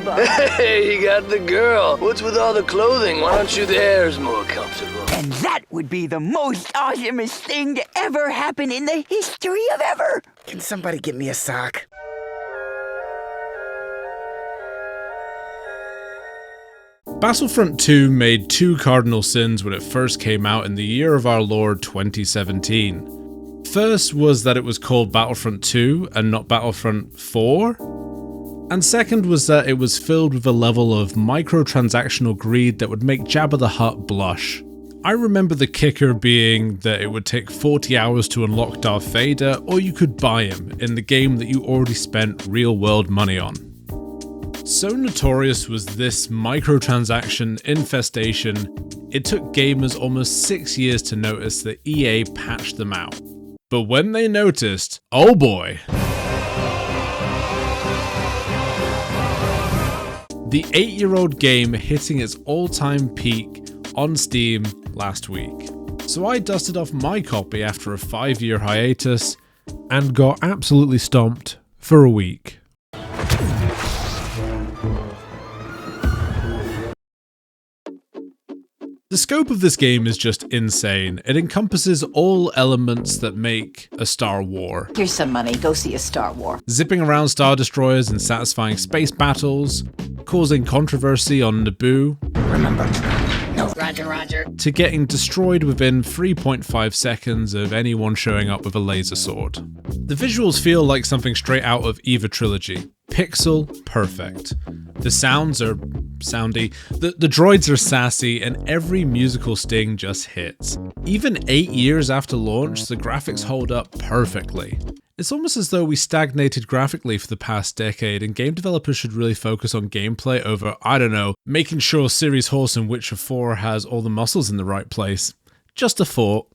bud. Hey, you got the girl. What's with all the clothing? Why don't you the hair's more comfortable? And that would be the most awesomest thing to ever happen in the history of ever. Can somebody get me a sock? Battlefront 2 made two cardinal sins when it first came out in the year of our Lord 2017. First was that it was called Battlefront 2 and not Battlefront 4. And second was that it was filled with a level of microtransactional greed that would make Jabba the Hutt blush. I remember the kicker being that it would take 40 hours to unlock Darth Vader, or you could buy him in the game that you already spent real world money on. So notorious was this microtransaction infestation, it took gamers almost 6 years to notice that EA patched them out. But when they noticed, oh boy. The 8-year-old game hitting its all-time peak on Steam last week. So I dusted off my copy after a 5-year hiatus and got absolutely stomped for a week. The scope of this game is just insane. It encompasses all elements that make a Star War. Here's some money, go see a Star War. Zipping around Star Destroyers and satisfying space battles, causing controversy on Naboo, Remember, no. Roger. to getting destroyed within 3.5 seconds of anyone showing up with a laser sword. The visuals feel like something straight out of either trilogy. Pixel perfect. The sounds are soundy, the droids are sassy, and every musical sting just hits. Even 8 years after launch, the graphics hold up perfectly. It's almost as though we stagnated graphically for the past decade, and game developers should really focus on gameplay over, I don't know, making sure Series Horse in Witcher 4 has all the muscles in the right place. Just a thought.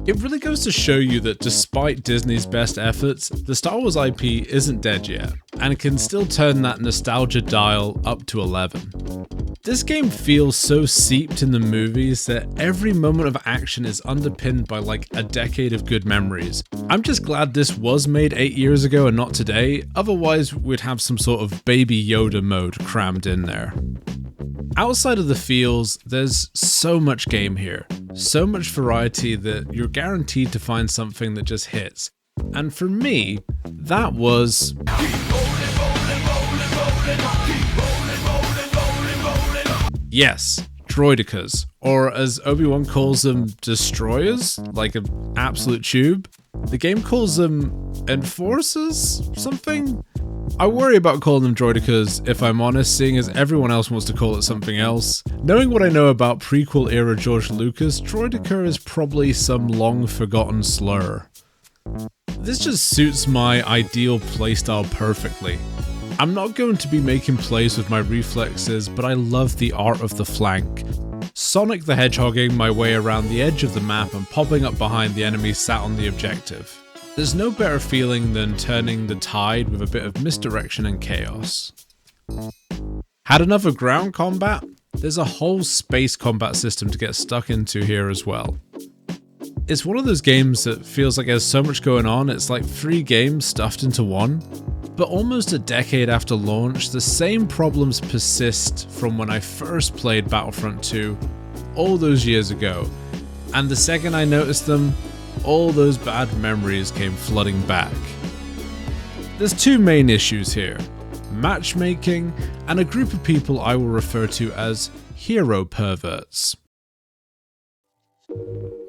It really goes to show you that despite Disney's best efforts, the Star Wars IP isn't dead yet, and can still turn that nostalgia dial up to 11. This game feels so seeped in the movies that every moment of action is underpinned by like a decade of good memories. I'm just glad this was made 8 years ago and not today, otherwise we'd have some sort of Baby Yoda mode crammed in there. Outside of the feels, there's so much game here, so much variety that you're guaranteed to find something that just hits. And for me, that was... yes, Droidikas, or as Obi-Wan calls them, destroyers, like an absolute tube. The game calls them enforcers, something? I worry about calling them Droidikas, if I'm honest, seeing as everyone else wants to call it something else. Knowing what I know about prequel-era George Lucas, Droidika is probably some long-forgotten slur. This just suits my ideal playstyle perfectly. I'm not going to be making plays with my reflexes, but I love the art of the flank. Sonic the Hedgehogging my way around the edge of the map and popping up behind the enemy sat on the objective. There's no better feeling than turning the tide with a bit of misdirection and chaos. Had enough of ground combat? There's a whole space combat system to get stuck into here as well. It's one of those games that feels like there's so much going on, it's like 3 games stuffed into one. But almost a decade after launch, the same problems persist from when I first played Battlefront 2 all those years ago. And the second I noticed them, all those bad memories came flooding back. There's 2 main issues here: matchmaking and a group of people I will refer to as hero perverts.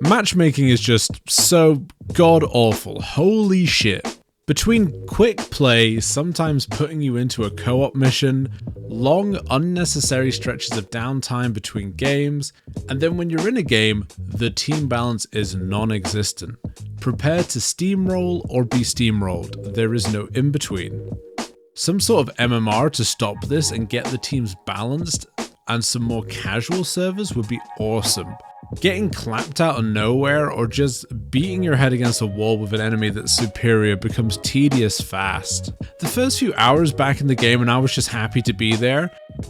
Matchmaking is just so god-awful, holy shit. Between quick play, sometimes putting you into a co-op mission, long unnecessary stretches of downtime between games, and then when you're in a game, the team balance is non-existent. Prepare to steamroll or be steamrolled, there is no in-between. Some sort of MMR to stop this and get the teams balanced, and some more casual servers would be awesome. Getting clapped out of nowhere or just beating your head against a wall with an enemy that's superior becomes tedious fast. The first few hours back in the game and I was just happy to be there,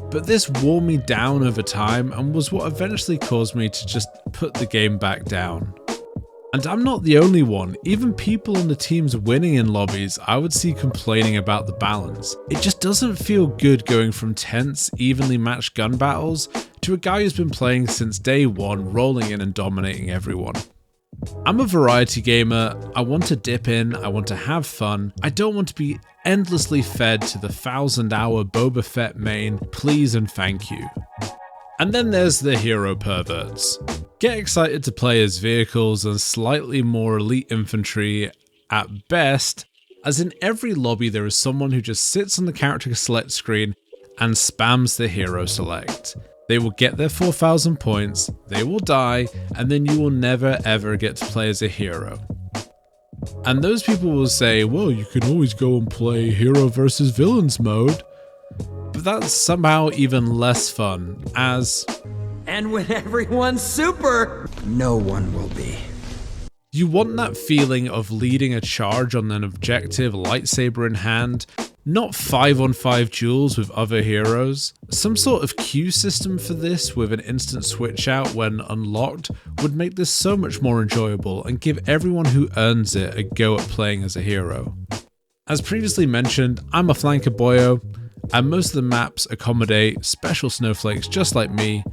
but this wore me down over time and was what eventually caused me to just put the game back down. And I'm not the only one. Even people on the teams winning in lobbies I would see complaining about the balance. It just doesn't feel good going from tense, evenly matched gun battles to a guy who's been playing since day one, rolling in and dominating everyone. I'm a variety gamer. I want to dip in, I want to have fun. I don't want to be endlessly fed to the 1,000-hour Boba Fett main, please and thank you. And then there's the hero perverts. Get excited to play as vehicles and slightly more elite infantry at best, as in every lobby there is someone who just sits on the character select screen and spams the hero select. They will get their 4,000 points, they will die, and then you will never ever get to play as a hero. And those people will say, well, you can always go and play hero versus villains mode. But that's somehow even less fun, as... And when everyone's super... No one will be. You want that feeling of leading a charge on an objective, lightsaber in hand, not 5-on-5 duels with other heroes. Some sort of queue system for this with an instant switch out when unlocked would make this so much more enjoyable and give everyone who earns it a go at playing as a hero. As previously mentioned, I'm a flanker boyo, and most of the maps accommodate special snowflakes just like me,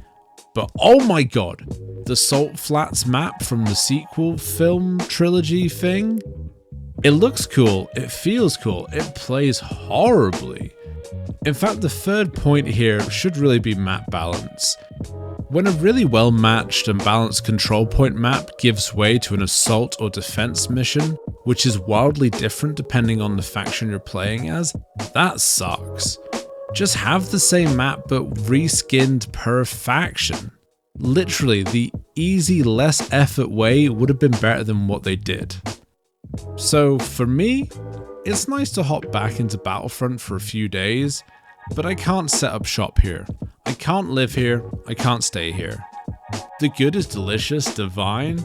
but oh my god, the Salt Flats map from the sequel film trilogy thing? It looks cool, it feels cool, it plays horribly. In fact, the third point here should really be map balance. When a really well matched and balanced control point map gives way to an assault or defense mission, which is wildly different depending on the faction you're playing as, that sucks. Just have the same map but reskinned per faction. Literally, the easy, less effort way would have been better than what they did. So for me, it's nice to hop back into Battlefront for a few days, but I can't set up shop here. I can't live here, I can't stay here. The good is delicious, divine,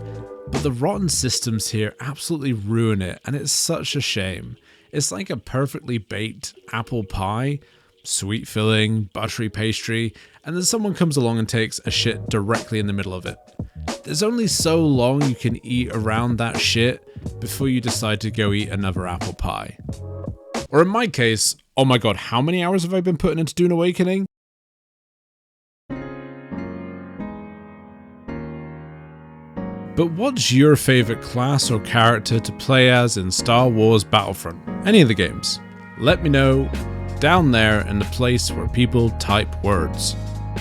but the rotten systems here absolutely ruin it, and it's such a shame. It's like a perfectly baked apple pie, sweet filling, buttery pastry, and then someone comes along and takes a shit directly in the middle of it. There's only so long you can eat around that shit before you decide to go eat another apple pie. Or in my case, oh my god, how many hours have I been putting into Dune Awakening? But what's your favourite class or character to play as in Star Wars Battlefront? Any of the games? Let me know down there in the place where people type words.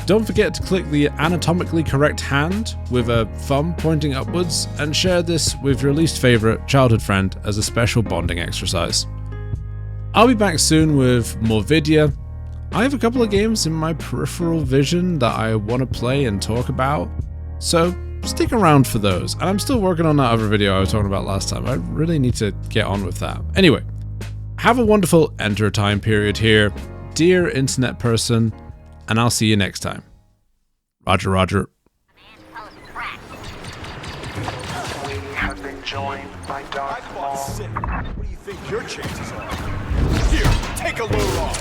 Don't forget to click the anatomically correct hand with a thumb pointing upwards and share this with your least favourite childhood friend as a special bonding exercise. I'll be back soon with more video. I have a couple of games in my peripheral vision that I want to play and talk about, so stick around for those. And I'm still working on that other video I was talking about last time. I really need to get on with that. Anyway, have a wonderful enter time period here, dear internet person, and I'll see you next time. Roger, Roger. We have been joined by Darth Maul. What do you think your chances are? Here, take a load off.